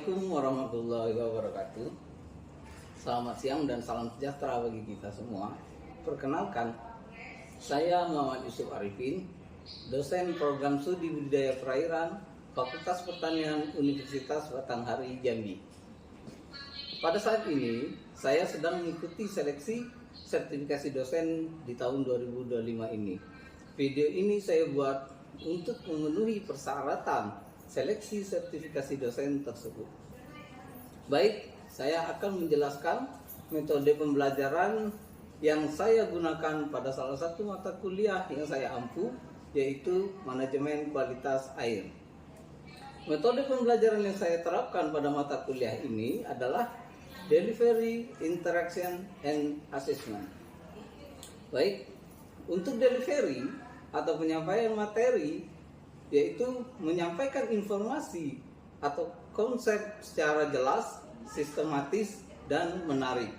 Assalamualaikum warahmatullahi wabarakatuh. Selamat siang dan salam sejahtera bagi kita semua. Perkenalkan, saya Muhammad Yusuf Arifin, dosen program studi budidaya perairan Fakultas Pertanian Universitas Batanghari Jambi. Pada saat ini, saya sedang mengikuti seleksi sertifikasi dosen di tahun 2025 ini. Video ini saya buat untuk memenuhi persyaratan seleksi sertifikasi dosen tersebut. Baik, saya akan menjelaskan metode pembelajaran yang saya gunakan pada salah satu mata kuliah yang saya ampu, yaitu manajemen kualitas air. Metode pembelajaran yang saya terapkan pada mata kuliah ini adalah delivery, interaction, and assessment. Baik, untuk delivery atau penyampaian materi, yaitu menyampaikan informasi atau konsep secara jelas, sistematis, dan menarik.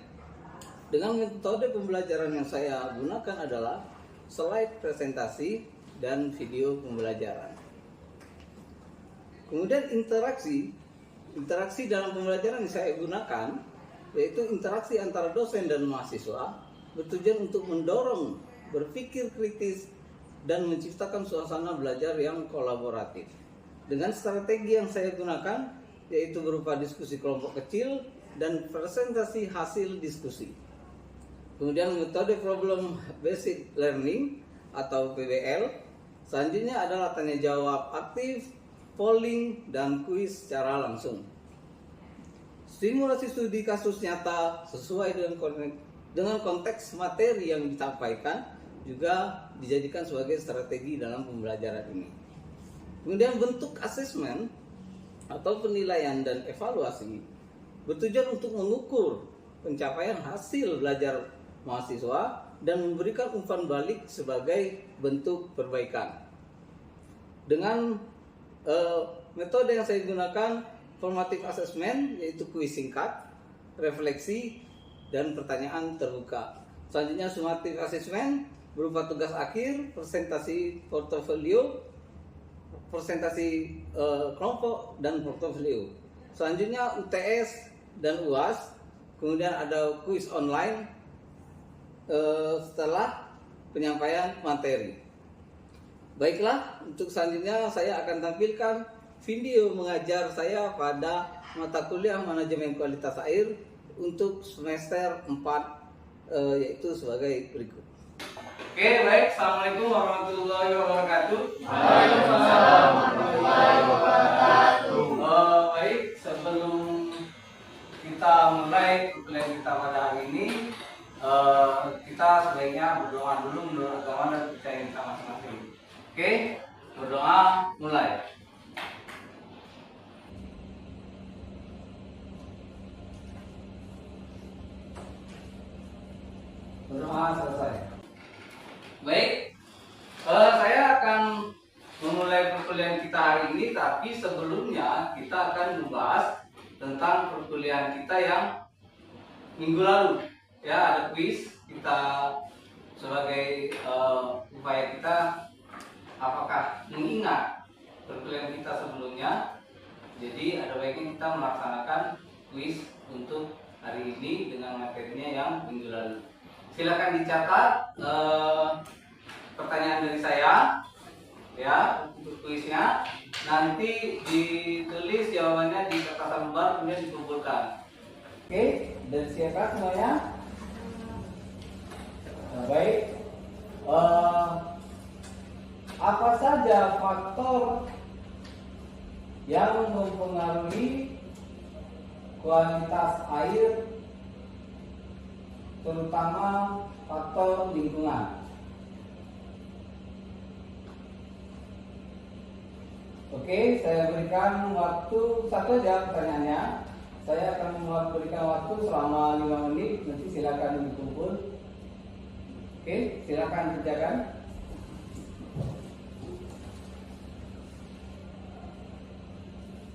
Dengan metode pembelajaran yang saya gunakan adalah slide presentasi dan video pembelajaran. Kemudian interaksi dalam pembelajaran yang saya gunakan, yaitu interaksi antara dosen dan mahasiswa, bertujuan untuk mendorong berpikir kritis dan menciptakan suasana belajar yang kolaboratif. Dengan strategi yang saya gunakan, yaitu berupa diskusi kelompok kecil dan presentasi hasil diskusi. Kemudian metode problem based learning atau PBL. Selanjutnya adalah tanya jawab aktif, polling, dan kuis secara langsung. Simulasi studi kasus nyata sesuai dengan konteks materi yang disampaikan juga dijadikan sebagai strategi dalam pembelajaran ini. Kemudian bentuk asesmen atau penilaian dan evaluasi bertujuan untuk mengukur pencapaian hasil belajar mahasiswa dan memberikan umpan balik sebagai bentuk perbaikan. Dengan metode yang saya gunakan, formative assessment, yaitu kuis singkat, refleksi, dan pertanyaan terbuka. Selanjutnya summative assessment berupa tugas akhir, presentasi portofolio, presentasi kelompok, dan portofolio. Selanjutnya UTS dan UAS, kemudian ada kuis online setelah penyampaian materi. Baiklah, untuk selanjutnya saya akan tampilkan video mengajar saya pada mata kuliah manajemen kualitas air untuk semester 4, yaitu sebagai berikut. Oke, baik. Assalamualaikum warahmatullahi wabarakatuh. Waalaikumsalam warahmatullahi wabarakatuh. Baik, sebelum kita mulai kuliah kita pada hari ini, kita sebaiknya berdoa dulu menurut agama dan kepercayaan kita masing-masing. Oke, berdoa mulai. Berdoa selesai. Baik, saya akan memulai perkuliahan kita hari ini, tapi sebelumnya kita akan membahas tentang perkuliahan kita yang minggu lalu. Ya, ada kuis kita sebagai upaya kita apakah mengingat perkuliahan kita sebelumnya. Jadi ada baiknya kita melaksanakan kuis untuk hari ini dengan materinya yang minggu lalu. Silakan dicatat pertanyaan dari saya, ya, untuk kuisnya. Nanti ditulis jawabannya di kertas lembar, kemudian dikumpulkan. Oke, dan siapkan semuanya. Baik. Apa saja faktor yang mempengaruhi kualitas air, terutama faktor lingkungan? Oke, saya berikan waktu satu aja pertanyaannya. Saya akan memberikan waktu selama 5 menit. Nanti silakan dikumpul. Oke, silakan kerjakan.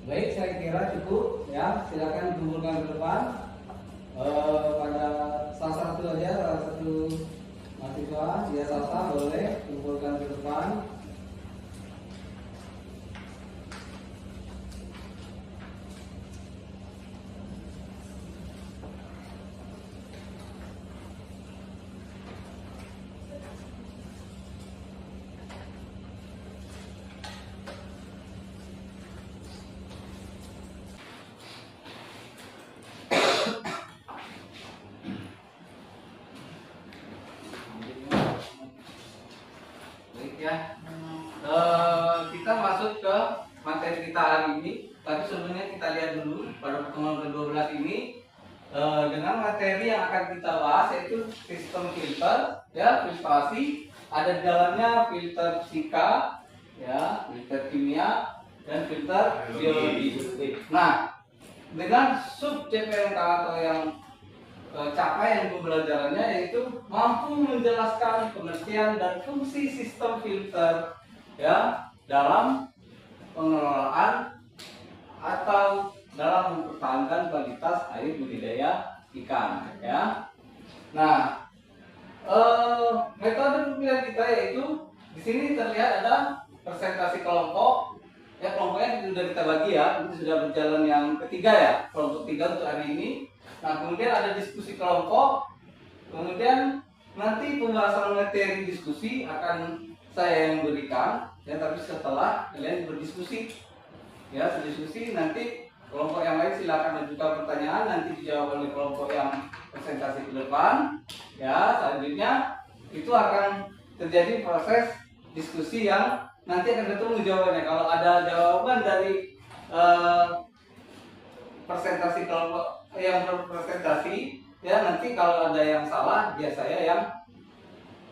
Baik, saya kira cukup. Ya, silakan dikumpulkan ke depan. Pada salah satu mahasiswa, dia salsa boleh kumpulkan ke depan. Ya. Kita masuk ke materi kita hari ini. Tapi sebelumnya kita lihat dulu pada pertemuan ke-12 ini dengan materi yang akan kita bahas yaitu sistem filter, ya, filtrasi. Ada di dalamnya filter fisika, ya, filter kimia, dan filter biologi. Nah, dengan sub CPNK atau yang capaian pembelajarannya yaitu mampu menjelaskan pengertian dan fungsi sistem filter, ya, dalam pengelolaan atau dalam mempertahankan kualitas air budidaya ikan, ya. Nah, metode pemilihan kita yaitu di sini terlihat ada presentasi kelompok, ya, kelompoknya sudah kita bagi, ya, ini sudah berjalan yang ketiga, ya, kelompok 3 untuk hari ini. Nah, kemudian ada diskusi kelompok, kemudian nanti pembahasan materi diskusi akan saya yang berikan, ya, tapi setelah kalian berdiskusi, ya, berdiskusi nanti kelompok yang lain silakan ajukan pertanyaan, nanti dijawab oleh kelompok yang presentasi ke depan, ya. Selanjutnya itu akan terjadi proses diskusi yang nanti akan ketemu jawabannya. Kalau ada jawaban dari presentasi kelompok yang berpresentasi, ya, nanti kalau ada yang salah dia saya yang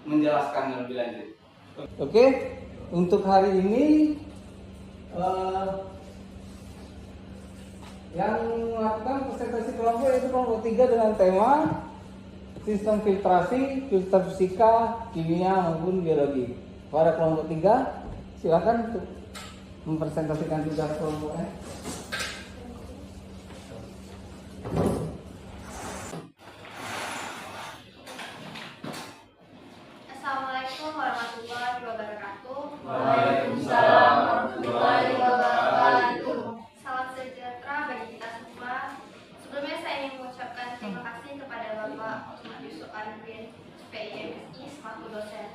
menjelaskan lebih lanjut. Oke, untuk hari ini yang melakukan presentasi kelompok yaitu kelompok 3 dengan tema sistem filtrasi, filter fisika, kimia maupun biologi. Pada kelompok 3 silakan untuk mempresentasikan tugas kelompoknya. Assalamualaikum warahmatullahi wabarakatuh. Waalaikumsalam warahmatullahi wabarakatuh. Salam sejahtera bagi kita semua. Sebelumnya saya ingin mengucapkan terima kasih kepada Bapak Muhammad Yusuf Arifin, SPIMSI, selaku dosen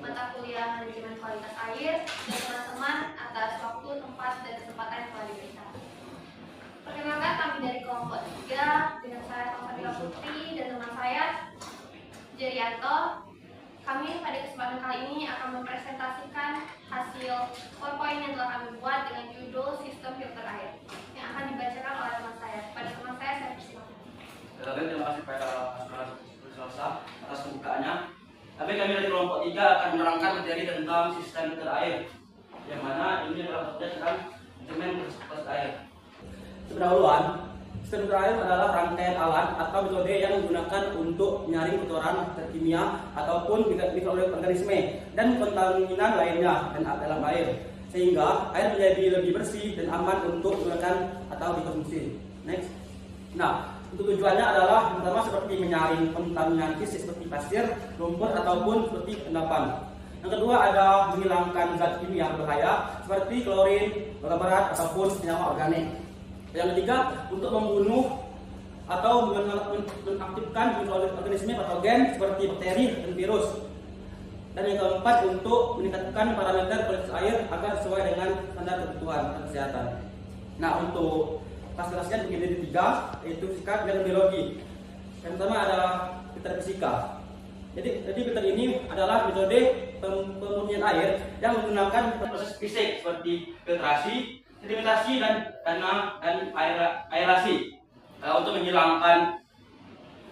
mata kuliah manajemen kualitas air, dan teman-teman atas waktu, tempat, dan kesempatan yang telah diberikan. Perkenalkan, kami dari kelompok 3 dengan saya Taufika Putri dan teman saya Jerianto. Kami pada kesempatan kali ini akan mempresentasikan hasil PowerPoint yang telah kami buat dengan judul Sistem Filter Air yang akan dibacakan oleh teman saya. Pada teman saya persilakan. Terima kasih kepada Mas atas pembukaannya. Tapi kami dari kelompok 3 akan menerangkan materi tentang sistem filter air, yang mana ini adalah subjek tentang manajemen kualitas air. Pendahuluan, sistem filter air adalah rangkaian alat atau metode yang digunakan untuk menyaring kotoran kimia ataupun mikroorganisme dan kontaminan lainnya dan dalam air, sehingga air menjadi lebih bersih dan aman untuk digunakan atau dikonsumsi. Next. Nah, untuk tujuannya adalah pertama seperti menyaring kontaminan fisik seperti pasir, lumpur ataupun seperti endapan. Yang kedua ada menghilangkan zat kimia berbahaya seperti klorin, bata barat ataupun senyawa organik. Yang ketiga untuk membunuh atau mengaktifkan mikroorganisme patogen seperti bakteri dan virus. Dan yang keempat untuk meningkatkan parameter kualitas air agar sesuai dengan standar kebutuhan kesehatan. Nah, untuk kelas-kelasnya begini 3, yaitu fisika dan biologi. Yang pertama adalah filter fisika. Jadi filter ini adalah metode pemurnian air yang menggunakan proses fisik seperti filtrasi, sedimentasi dan aerasi untuk menghilangkan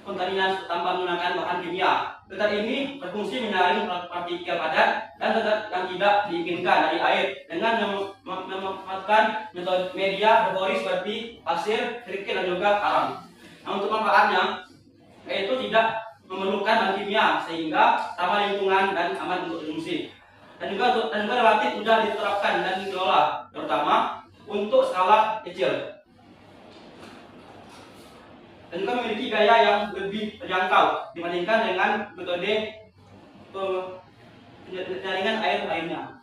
kontaminan tanpa menggunakan bahan kimia. Filter ini berfungsi menyaring partikel padat dan zat yang tidak diinginkan dari air dengan memanfaatkan metode media berpori seperti pasir, kerikil dan juga karang. Nah, untuk manfaatnya yaitu tidak memerlukan bahan kimia sehingga ramah lingkungan dan aman untuk konsumsi. Dan juga relatif mudah diterapkan dan dikelola, terutama untuk skala kecil. Dan juga memiliki gaya yang lebih terjangkau dibandingkan dengan metode penyaringan air lainnya.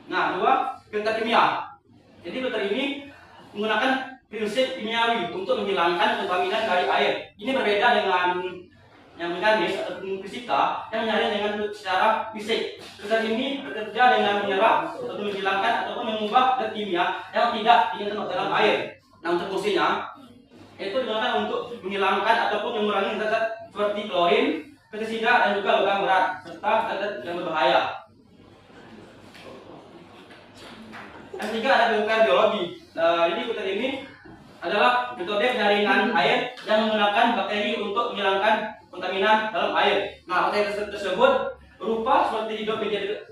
Nah, 2, filter kimia. Jadi filter ini menggunakan prinsip kimiawi untuk menghilangkan kontaminan dari air. Ini berbeda dengan yang mekanis atau fisika yang menyaring dengan secara fisik. Filter ini bekerja dengan menyerap atau menghilangkan ataupun mengubah zat kimia yang tidak diinginkan dalam air. Nah, untuk fungsinya itu digunakan untuk menghilangkan ataupun mengurangi zat-zat seperti klorin, pestisida dan juga logam berat serta zat yang berbahaya. Yang ketiga ada filter biologi. Jadi filter ini adalah metode penyaringan air yang menggunakan bakteri untuk menghilangkan kontaminan dalam air. Nah, bakteri tersebut berupa seperti hidup di media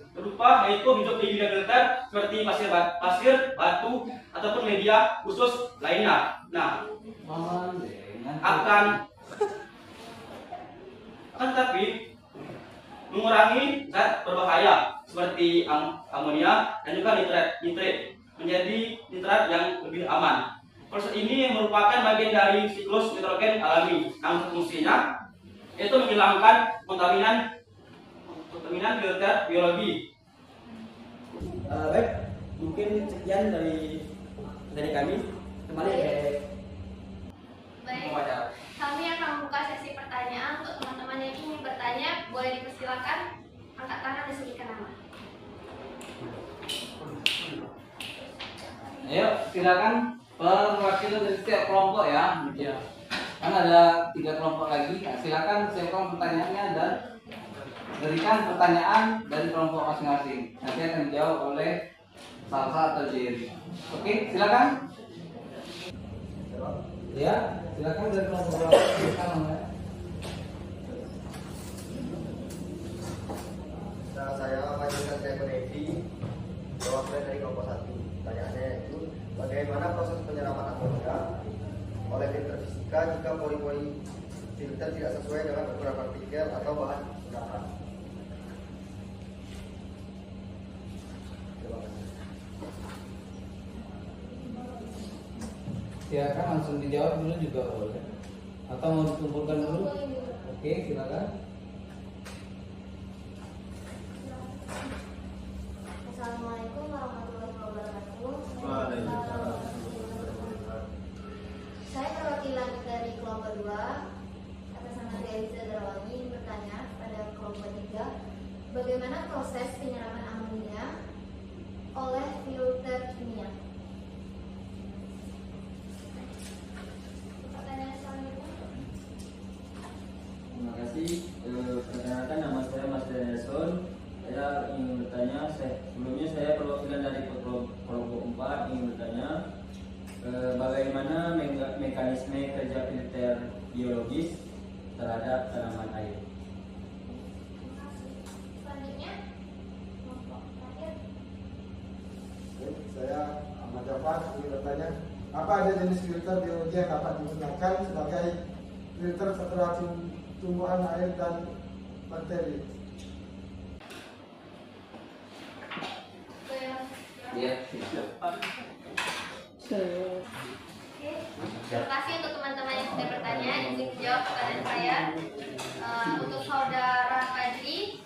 filter seperti pasir, batu ataupun media khusus lainnya. Nah, akan tetapi mengurangi zat berbahaya seperti amonia dan juga nitrit menjadi nitrat yang lebih aman. Proses ini merupakan bagian dari siklus nitrogen alami yang fungsinya yaitu menghilangkan kontaminan filter biologi. Baik, mungkin sekian dari kami. Kembali ke Baik, pembaca. kami akan membuka sesi pertanyaan untuk teman-teman yang ingin bertanya. Boleh dipersilakan angkat tangan dan sebutkan nama. Ayo, silakan perwakilan dari setiap kelompok ya. Kan ada 3 kelompok lagi. Nah, silakan siapkan pertanyaannya dan berikan pertanyaan dari kelompok masing-masing. Nanti akan dijawab oleh Salsa atau Jerry. Oke, silakan. Ya, silakan dari kelompok berapa? Silakan namanya. Nah, saya Majukan Devi, perwakilan dari kelompok 1. Pertanyaannya yaitu bagaimana proses penyerapan amonia oleh filter fisika jika pori-pori filter tidak sesuai dengan ukuran partikel atau bahan gunakan. Terima kasih. Silakan langsung dijawab dulu juga boleh. Atau mau dikumpulkan dulu? Oke, silakan. Assalamualaikum warahmatullahi wabarakatuh. Saya perwakilan dari kelompok 2 atas nama Deliza Darwani ingin bertanya pada kelompok 3, bagaimana proses penyerapan amonia oleh filter kimia? Pertanyaan selanjutnya. Terima kasih. Perkenalkan, nama saya Mas Danielson. Saya ingin bertanya, sebelumnya saya perwakilan dari kelompok 4 ingin bertanya bagaimana mekanisme kerja filter biologis terhadap tanaman air. Selanjutnya, kelompok terakhir. Saya Ahmad Jafar ingin bertanya, apa ada jenis filter biologi yang dapat digunakan sebagai filter saturasi tumbuhan air dan bakteri? Iya. Oke, terima kasih untuk teman-teman yang sudah bertanya. Izin menjawab pertanyaan saya. Untuk saudara Fadri,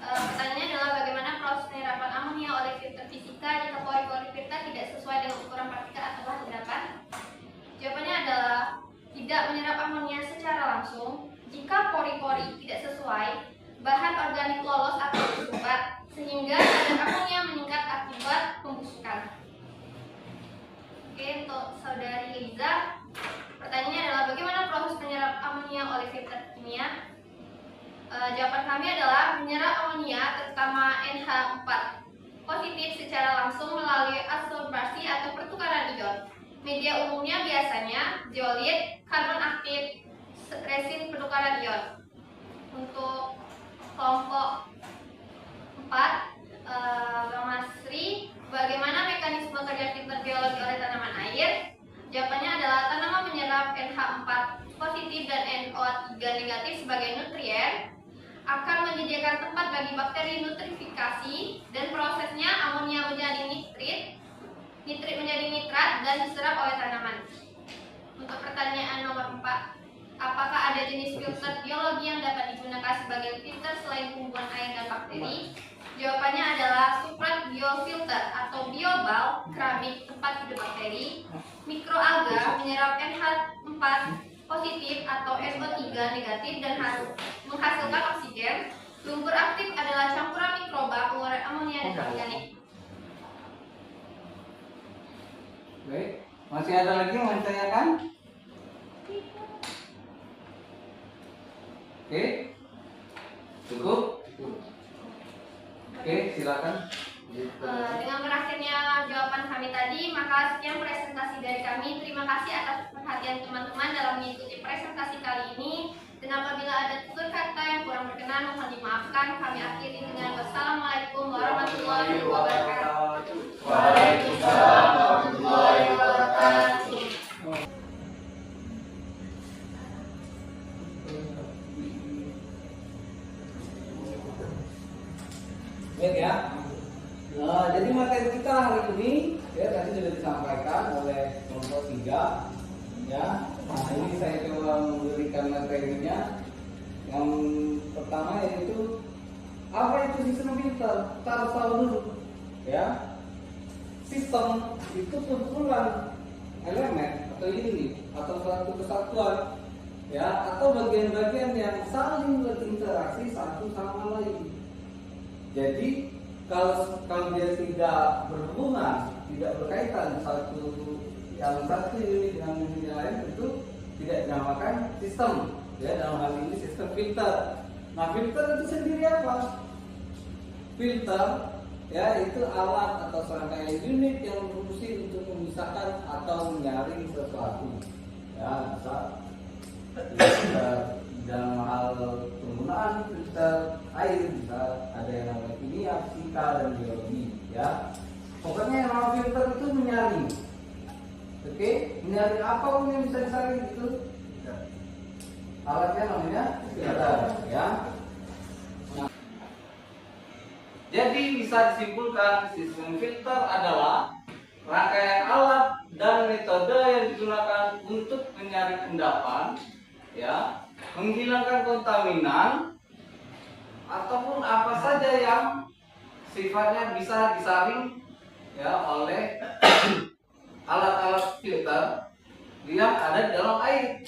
pertanyaannya adalah bagaimana proses penyerapan amonia oleh filter fisika jika pori-pori filter tidak sesuai dengan ukuran partikel atau bahan endapan? Jawabannya adalah tidak menyerap amonia secara langsung jika pori-pori tidak sesuai, bahan organik lolos atau bersumbat, sehingga kadar amonia meningkat akibat pembusukan. Oke, untuk saudari Liza, pertanyaannya adalah bagaimana proses penyerap amonia oleh filter kimia? Jawaban kami adalah menyerap amonia terutama NH4 positif secara langsung melalui absorbasi atau pertukaran ion. Media umumnya biasanya zeolit, karbon aktif, resin pertukaran ion. Untuk kelompok 4, Bang Masri, bagaimana mekanisme kerja filter biologi oleh tanaman air? Jawabannya adalah tanaman menyerap NH4 positif dan NO3 negatif sebagai nutrien, akan menyediakan tempat bagi bakteri nutrifikasi, dan prosesnya amonia menjadi nitrit menjadi nitrat dan diserap oleh tanaman. Untuk pertanyaan nomor 4, apakah ada jenis filter biologi yang dapat digunakan sebagai filter selain tumbuhan air dan bakteri? Jawabannya adalah suprat biofilter atau biobal, keramik tempat hidup bakteri, mikroalga menyerap NH4 positif atau SO3 negatif dan menghasilkan oksigen. Lumpur aktif adalah campuran mikroba pengurai amonia dan organik. Baik, masih ada lagi yang mau ditanyakan? Oke, Oke, silakan. Dengan berakhirnya jawaban kami tadi, maka sekian presentasi dari kami. Terima kasih atas perhatian teman-teman dalam mengikuti presentasi kali ini. Dan apabila ada tutur kata yang kurang berkenan, mohon dimaafkan. Kami akhiri dengan wassalamualaikum warahmatullahi wabarakatuh. Waalaikumsalam warahmatullahi wabarakatuh. Baik ya. Nah, jadi materi kita hari ini ya tadi sudah disampaikan oleh kelompok 3 ya. Nah, ini saya coba memberikan materinya. Yang pertama yaitu apa itu sistem filter? Kita harus tahu dulu ya. Sistem itu kumpulan elemen atau unit atau suatu kesatuan ya atau bagian-bagian yang saling berinteraksi satu sama lain. Jadi kalau dia tidak berhubungan, tidak berkaitan satu unit dengan unit yang lain itu tidak dinamakan sistem. Ya dalam hal ini sistem filter. Nah filter itu sendiri apa? Filter ya itu alat atau serangkaian unit yang berfungsi untuk memisahkan atau menyaring sesuatu. Ya bisa dalam hal penggunaan filter air bisa ada yang namanya kimia, fisika dan biologi ya. Pokoknya yang namanya filter itu menyaring. Oke, menyaring apapun yang bisa disaring itu alatnya namanya filter ya. Nah, jadi bisa disimpulkan sistem filter adalah rangkaian alat dan metode yang digunakan untuk menyaring endapan ya, menghilangkan kontaminan ataupun apa saja yang sifatnya bisa disaring ya oleh alat-alat filter yang ada di dalam air.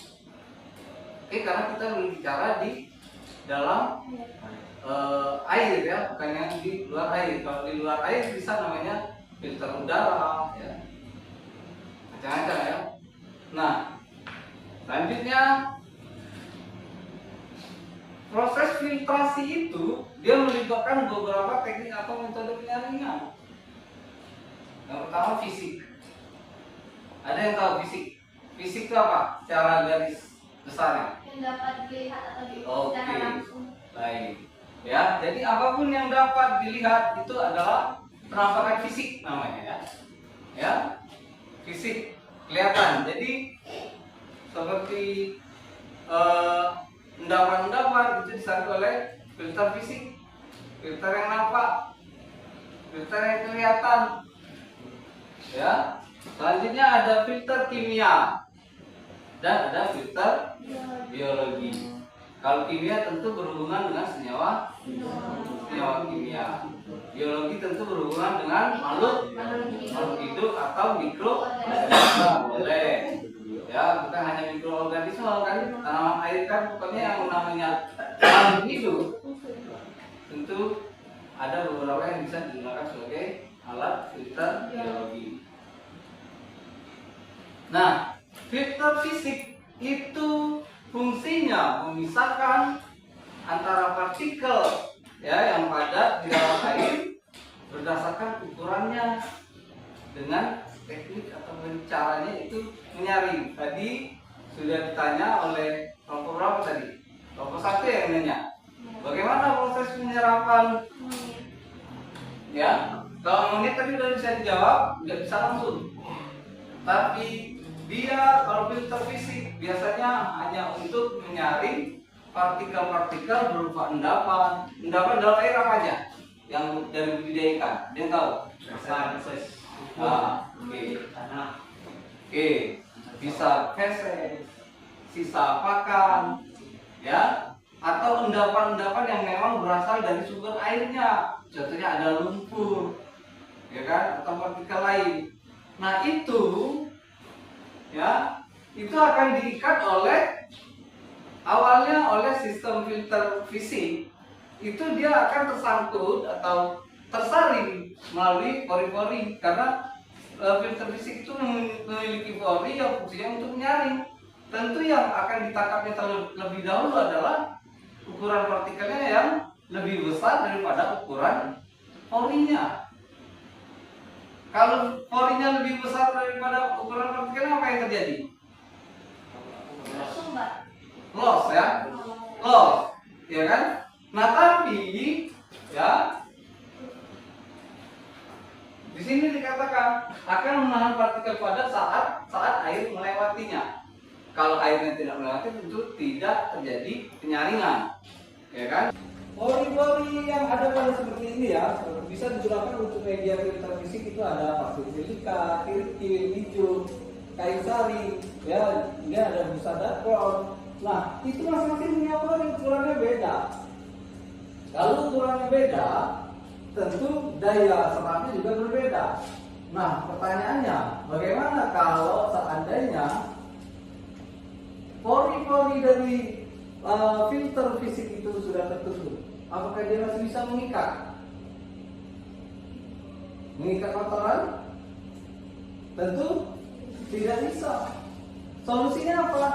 Oke, karena kita berbicara di dalam air ya, bukan yang di luar air. Kalau di luar air bisa namanya filter udara ya, macam-macam ya. Nah, selanjutnya proses filtrasi itu dia melibatkan beberapa teknik atau metode penyaringan. Yang pertama fisik. Ada yang tahu fisik? Fisik itu apa? Secara garis besarnya. Yang dapat dilihat atau diukur Oke. secara langsung. Baik. Ya, jadi apapun yang dapat dilihat itu adalah penampakan fisik namanya ya. Ya. Fisik kelihatan. Jadi seperti endapan-endapan itu disaring oleh filter fisik, filter yang nampak, filter yang kelihatan. Ya. Selanjutnya ada filter kimia dan ada filter biologi. Kalau kimia tentu berhubungan dengan senyawa kimia. Biologi tentu berhubungan dengan makhluk hidup atau mikroorganisme. Boleh. Ya, bukan hanya mikroorganisme kan, tanaman air kan pokoknya yang namanya makhluk hidup. Tentu ada beberapa yang bisa digunakan sebagai alat filter biologi. Nah, filter fisik itu fungsinya memisahkan antara partikel ya yang padat di dalam air berdasarkan ukurannya dengan teknik atau caranya itu menyaring. Tadi sudah ditanya oleh kelompok berapa tadi? Kelompok 1 yang nanya. Bagaimana proses penyerapan? Ya, kalau monyet tadi sudah bisa dijawab, nggak bisa langsung. Tapi dia kalau filter fisik biasanya hanya untuk menyaring partikel-partikel berupa endapan. Endapan dalam air apa aja? Yang dari budidaya ikan, ada yang tahu? Oke, bisa feses, sisa pakan, ya, atau endapan-endapan yang memang berasal dari sumber airnya. Contohnya ada lumpur, ya kan, atau partikel lain. Nah itu, ya, itu akan diikat awalnya oleh sistem filter fisik. Itu dia akan tersangkut atau tersaring melalui pori-pori karena filter fisik itu memiliki pori yang fungsinya untuk menyaring. Tentu yang akan ditangkapnya terlebih dahulu adalah ukuran partikelnya yang lebih besar daripada ukuran porinya. Kalau porinya lebih besar daripada ukuran partikelnya, apa yang terjadi? Tersumbat. Loss ya, loss, ya kan? Nah tapi ya di sini dikatakan akan menahan partikel padat saat air melewatinya. Kalau airnya tidak melewati, tentu tidak terjadi penyaringan, ya kan? Pori-pori yang ada pada seperti ini ya bisa digunakan untuk media filter fisik. Itu ada pasir silika, kirikil, hijau, kayu sari, ya ini ada busa dakron. Nah itu masing-masing punya pori, ukurannya beda. Kalau ukurannya beda, tentu daya serapnya juga berbeda. Nah pertanyaannya, bagaimana kalau seandainya pori-pori dari filter fisik itu sudah tertutup? Apakah dia masih bisa mengikat? Mengikat kotoran? Tentu tidak bisa. Solusinya apa?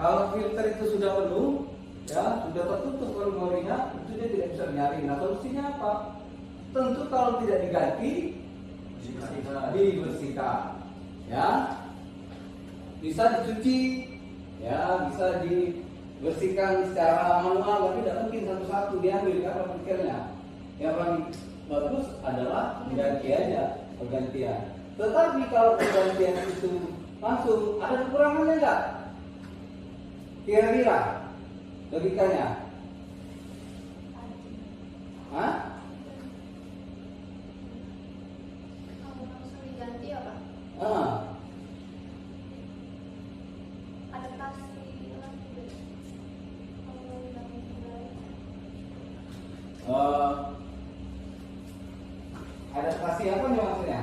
Kalau filter itu sudah penuh, ya sudah tertutup pori-porinya, itu dia tidak bisa menyaring. Nah solusinya apa? Tentu kalau tidak diganti, dibersihkan. Ya, bisa dicuci, ya bisa dibersihkan secara manual, tapi tidak mungkin satu-satu diambil karena partikelnya. Yang paling bagus adalah pergantian. Tetapi kalau pergantian itu langsung, ada kekurangannya enggak? Kira-kira logikanya? Hah? Kalau langsung diganti apa? Ah. Adaptasi lagi. Kalau diganti kembali. Adaptasi apa nih maksudnya?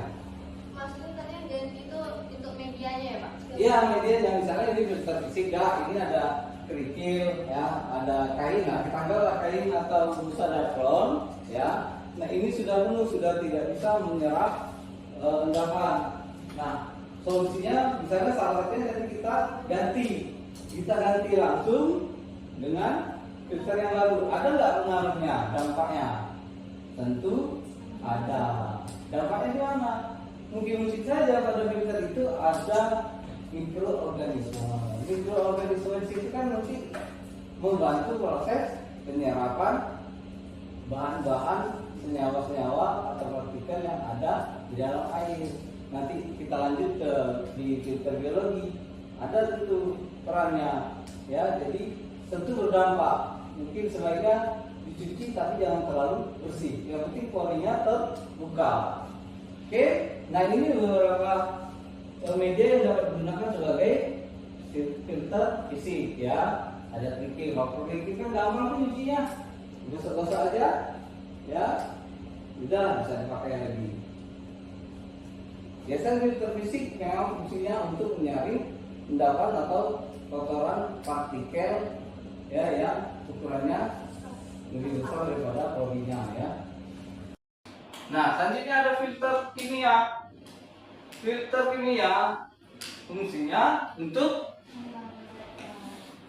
Maksudnya tadi yang ganti itu untuk medianya ya Pak? Iya, media yang misalnya ini filter fisik dah, ini ada kerikil, ya, ada kain, nah kita anggaplah kain atau busa dakron, ya. Nah ini sudah penuh, sudah tidak bisa menyerap endapan. Nah solusinya misalnya salah satunya nanti kita ganti langsung dengan filter yang lalu. Ada nggak pengaruhnya, dampaknya? Tentu ada. Dampaknya di mana? Mungkin saja pada filter itu ada mikroorganisme. Mikroorganisme itu kan nanti membantu proses penyerapan bahan-bahan senyawa-senyawa atau partikel yang ada di dalam air. Nanti kita lanjut di filter biologi, ada tentu perannya, ya. Jadi tentu berdampak. Mungkin sebaiknya dicuci tapi jangan terlalu bersih. Yang penting porinya terbuka. Oke, nah ini beberapa media yang dapat digunakan sebagai filter fisik, ya. Ada kerikil, bakal kerikil kan gampang nyucinya, gosok-gosok aja, ya. Udah bisa dipakai lagi. Biasanya filter fisik memang fungsinya untuk menyaring endapan atau kotoran partikel, ya, yang ukurannya lebih besar daripada porinya, ya. Nah, selanjutnya ada filter kimia. Filter kimia fungsinya untuk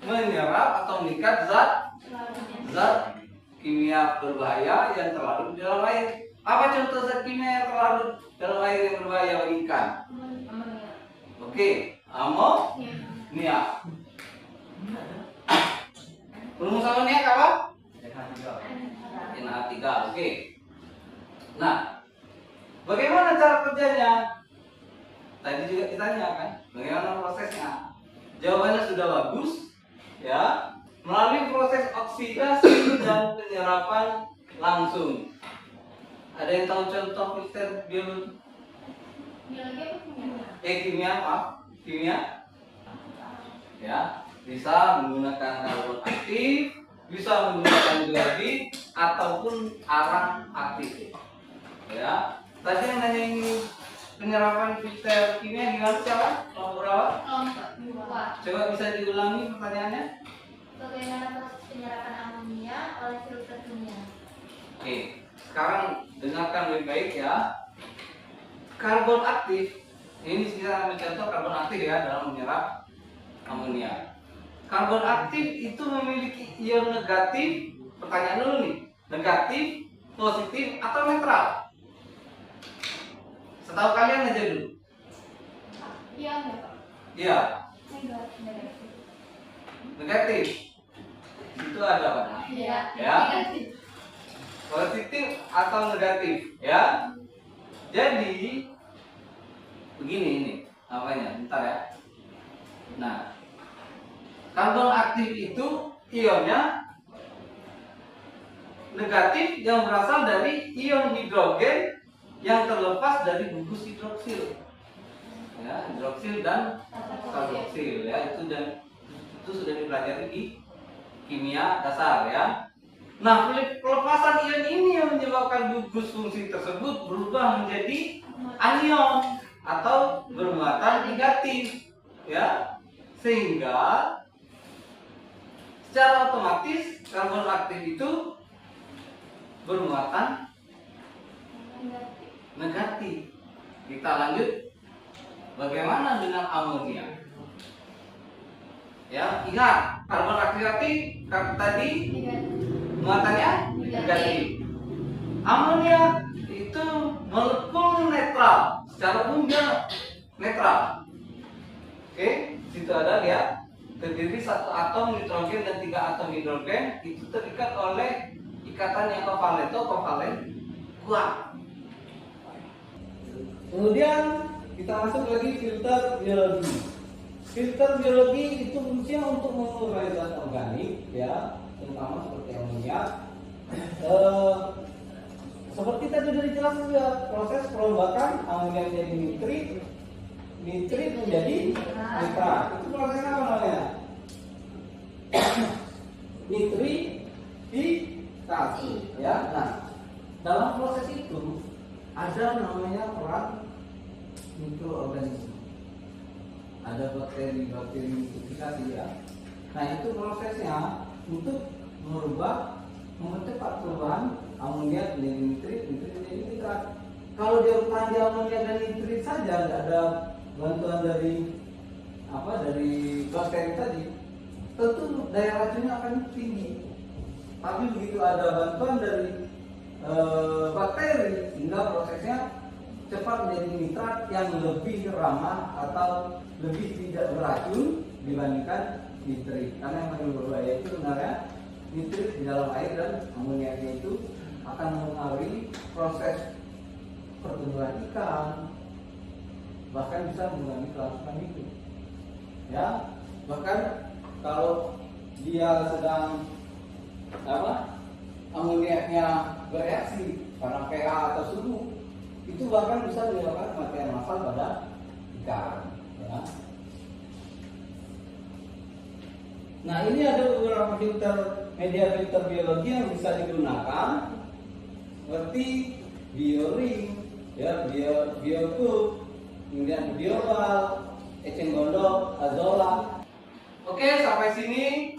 menyerap atau mengikat zat kimia berbahaya yang terlarut di dalam air. Apa contoh zat kimia yang terlarut dalam air yang berbahaya bagi ikan? Oke, amonia. Rumus amonia apa? NH3. Oke. Nah, bagaimana cara kerjanya? Tadi juga ditanya kan, bagaimana prosesnya? Jawabannya sudah bagus, ya. Melalui proses oksidasi dan penyerapan langsung. Ada yang tahu contoh filter biologi? Biologi apa kimia? Kimia, maaf, kimia. Ya, bisa menggunakan karbon aktif, bisa menggunakan gladi ataupun arang aktif. Ya, tadi yang nanya ini penyerapan filter kimia gimana siapa? Kelompok berapa? Kelompok 2. Coba bisa diulangi pertanyaannya? Bagaimana proses penyerapan amonia oleh filter kimia? Oke, sekarang dengarkan lebih baik ya. Karbon aktif, ini kita ambil contoh karbon aktif ya dalam menyerap amonia. Karbon aktif itu memiliki ion negatif. Pertanyaan dulu nih, negatif positif atau netral? Setahu kalian aja dulu. Iya, Pak. Iya, Negatif. negatif. Itu ada apa? Iya. Ya. Negatif. Positif atau negatif, ya. Jadi begini ini namanya, bentar ya. Nah, karbon aktif itu ionnya negatif yang berasal dari ion hidrogen yang terlepas dari gugus hidroksil. Ya, hidroksil dan karboksil ya, itu sudah dipelajari di kimia dasar ya. Nah, pelepasan ion ini yang menyebabkan gugus fungsi tersebut berubah menjadi anion atau bermuatan negatif ya, sehingga secara otomatis karbon aktif itu bermuatan negatif. Kita lanjut. Bagaimana dengan amonia? Ya, ingat karbon aktif tadi muatannya negatif. Amonia itu molekul netral, secara umum dia netral. Oke, situ ada dia terdiri 1 atom nitrogen dan 3 atom hidrogen, itu terikat oleh ikatan yang kovalen atau kovalen kuat. Kemudian kita masuk lagi filter biologi. Filter biologi itu fungsinya untuk mengurai zat organik ya, terutama seperti amonia. Seperti tadi sudah dijelaskan juga proses perombakan amonia menjadi nitrit, nitrit menjadi nitrat. Itu prosesnya apa namanya? Nitrifikasi. Ya, nah dalam proses itu ada namanya peran mikroorganisme. Ada bakteri nitrifikasi ya. Nah itu prosesnya untuk mempercepat perubahan amonia menjadi nitrit, nitrit menjadi nitrat. Kalau dia bertahan di amonia dan nitrit saja, nggak ada bantuan dari bakteri tadi, tentu daya racunnya akan tinggi. Tapi begitu ada bantuan dari bakteri, sehingga prosesnya cepat menjadi nitrat yang lebih ramah atau lebih tidak beracun dibandingkan nitrit. Karena yang paling berbahaya itu sebenarnya nitrit di dalam air dan amonianya itu akan mempengaruhi proses pertumbuhan ikan, bahkan bisa mengganggu kelangsungan hidup. Ya, bahkan kalau dia sedang amoniaknya bereaksi karena pH atau suhu, itu bahkan bisa menyebabkan kematian massal pada ikan. Ya. Nah, ini ada beberapa media filter biologi yang bisa digunakan, seperti bioring, ya, biokub, kemudian biobal, eceng gondok, azola. Oke, sampai sini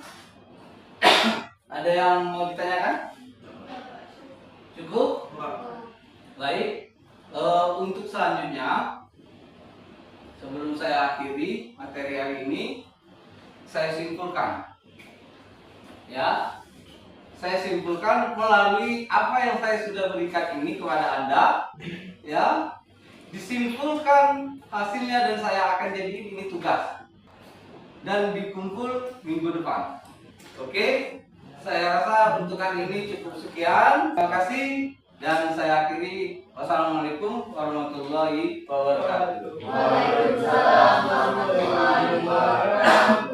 ada yang mau ditanyakan? Cukup? Baik. Untuk selanjutnya, sebelum saya akhiri materi hari ini, saya simpulkan. Ya, saya simpulkan melalui apa yang saya sudah berikan ini kepada Anda. Ya, disimpulkan hasilnya dan saya akan jadikan ini tugas dan dikumpul minggu depan. Oke, saya rasa untuk kali ini cukup sekian. Terima kasih dan saya akhiri. Wassalamualaikum warahmatullahi wabarakatuh. Waalaikumsalam warahmatullahi wabarakatuh.